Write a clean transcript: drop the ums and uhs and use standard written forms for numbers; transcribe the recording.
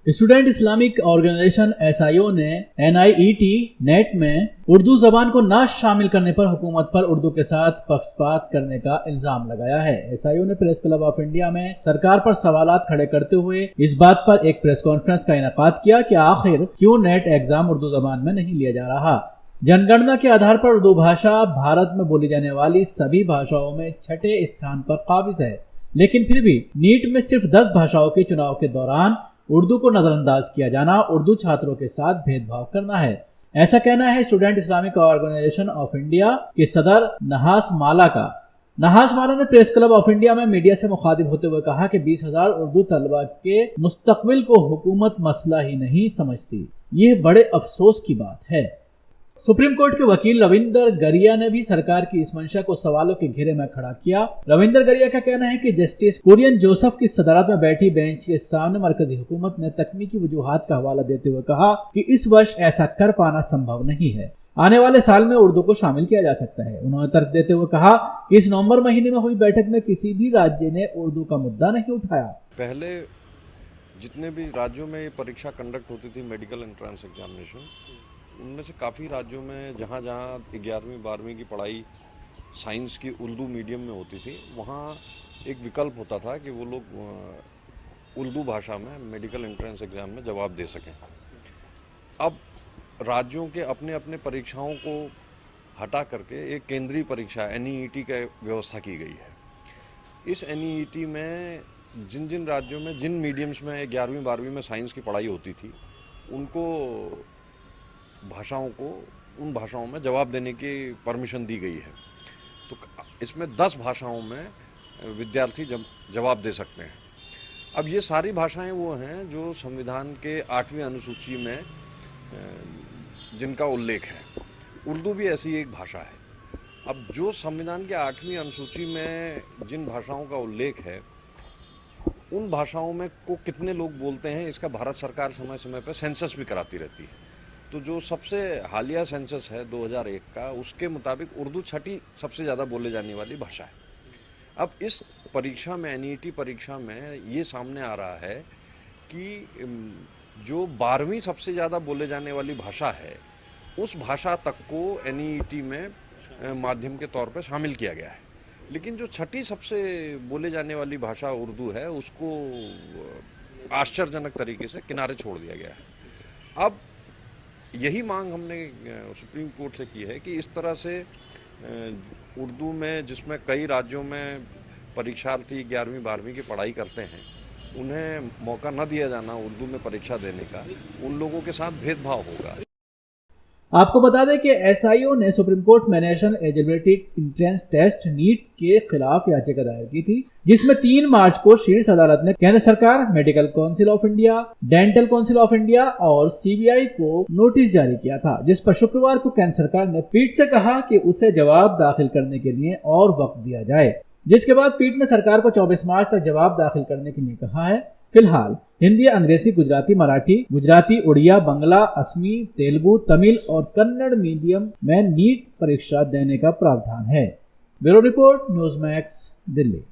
Student Islamic organisation SIO ने NIET net में उर्दू जबान को ना शामिल करने पर हुकूमत पर उर्दू के साथ पक्षपात करने का इल्जाम लगाया है। SIO ने प्रेस क्लब ऑफ इंडिया में सरकार पर सवालात खड़े करते हुए इस बात पर एक प्रेस कॉन्फ्रेंस का इनेकाद किया कि आखिर क्यों नेट एग्जाम उर्दू जबान में नहीं लिया जा रहा। जनगणना के आधार पर उर्दू भाषा भारत में बोली जाने वाली सभी भाषाओं में छठे स्थान पर काबिज है, लेकिन फिर भी नीट में सिर्फ 10 भाषाओं के चुनाव के दौरान उर्दू को नजरअंदाज किया जाना उर्दू छात्रों के साथ भेदभाव करना है। ऐसा कहना है Student Islamic Organisation of India के सदर नहास माला का। नहास माला ने प्रेस क्लब ऑफ इंडिया में मीडिया से मुखातिब होते हुए कहा कि 20,000 उर्दू तलबा के मुस्तकबिल को हुकूमत मसला ही नहीं समझती। ये बड़े अफसोस की बात है। सुप्रीम कोर्ट के वकील रविंदर गरिया ने भी सरकार की इस मंशा को सवालों के घेरे में खड़ा किया। रविंदर गरिया का कहना है कि जस्टिस कुरियन जोसेफ की सदारत में बैठी बेंच के सामने मरकजी हुकूमत ने तकनीकी वजूहात का हवाला देते हुए कहा कि इस वर्ष ऐसा कर पाना संभव नहीं है। आने वाले साल में उर्दू को शामिल किया जा सकता है। उन्होंने तर्क देते हुए कहा कि इस नवंबर महीने में हुई बैठक में किसी भी राज्य ने उर्दू का मुद्दा नहीं उठाया। पहले जितने भी राज्यों में ये परीक्षा कंडक्ट होती थी, मेडिकल एंट्रेंस एग्जामिनेशन, उनमें से काफ़ी राज्यों में जहाँ 11वीं 12वीं की पढ़ाई साइंस की उर्दू मीडियम में होती थी, वहाँ एक विकल्प होता था कि वो लोग उर्दू भाषा में मेडिकल एंट्रेंस एग्ज़ाम में जवाब दे सकें। अब राज्यों के अपने अपने परीक्षाओं को हटा करके एक केंद्रीय परीक्षा NEET की व्यवस्था की गई है। इस NEET में जिन जिन राज्यों में जिन मीडियम्स में 11वीं 12वीं में साइंस की पढ़ाई होती थी, उनको भाषाओं को उन भाषाओं में जवाब देने की परमिशन दी गई है। तो इसमें 10 भाषाओं में विद्यार्थी जवाब दे सकते हैं। अब ये सारी भाषाएं वो हैं जो संविधान के 8वीं अनुसूची में जिनका उल्लेख है। उर्दू भी ऐसी एक भाषा है। अब जो संविधान के 8वीं अनुसूची में जिन भाषाओं का उल्लेख है, उन भाषाओं में को कितने लोग बोलते हैं, इसका भारत सरकार समय समय पर सेंसस भी कराती रहती है। तो जो सबसे हालिया सेंसस है 2001 का, उसके मुताबिक उर्दू छठी सबसे ज़्यादा बोले जाने वाली भाषा है। अब इस परीक्षा में NEET परीक्षा में ये सामने आ रहा है कि जो 12वीं सबसे ज़्यादा बोले जाने वाली भाषा है, उस भाषा तक को NEET में माध्यम के तौर पर शामिल किया गया है, लेकिन जो छठी सबसे बोले जाने वाली भाषा उर्दू है, उसको आश्चर्यजनक तरीके से किनारे छोड़ दिया गया है। अब यही मांग हमने सुप्रीम कोर्ट से की है कि इस तरह से उर्दू में, जिसमें कई राज्यों में परीक्षार्थी 11वीं 12वीं की पढ़ाई करते हैं, उन्हें मौका न दिया जाना उर्दू में परीक्षा देने का, उन लोगों के साथ भेदभाव होगा। आपको बता दें कि SIO ने सुप्रीम कोर्ट में National Eligibility Entrance Test NEET के खिलाफ याचिका दायर की थी, जिसमें 3 मार्च को शीर्ष अदालत ने केंद्र सरकार, medical council of India, dental council of India और CBI को नोटिस जारी किया था, जिस पर शुक्रवार को केंद्र सरकार ने पीठ से कहा कि उसे जवाब दाखिल करने के लिए और वक्त दिया जाए, जिसके बाद पीठ ने सरकार को 24 मार्च तक जवाब दाखिल करने के लिए कहा है। फिलहाल हिंदी, अंग्रेजी, गुजराती, मराठी, गुजराती, उड़िया, बंगला, असमी, तेलुगु, तमिल और कन्नड़ मीडियम में NEET परीक्षा देने का प्रावधान है। Bureau report, news max, Delhi.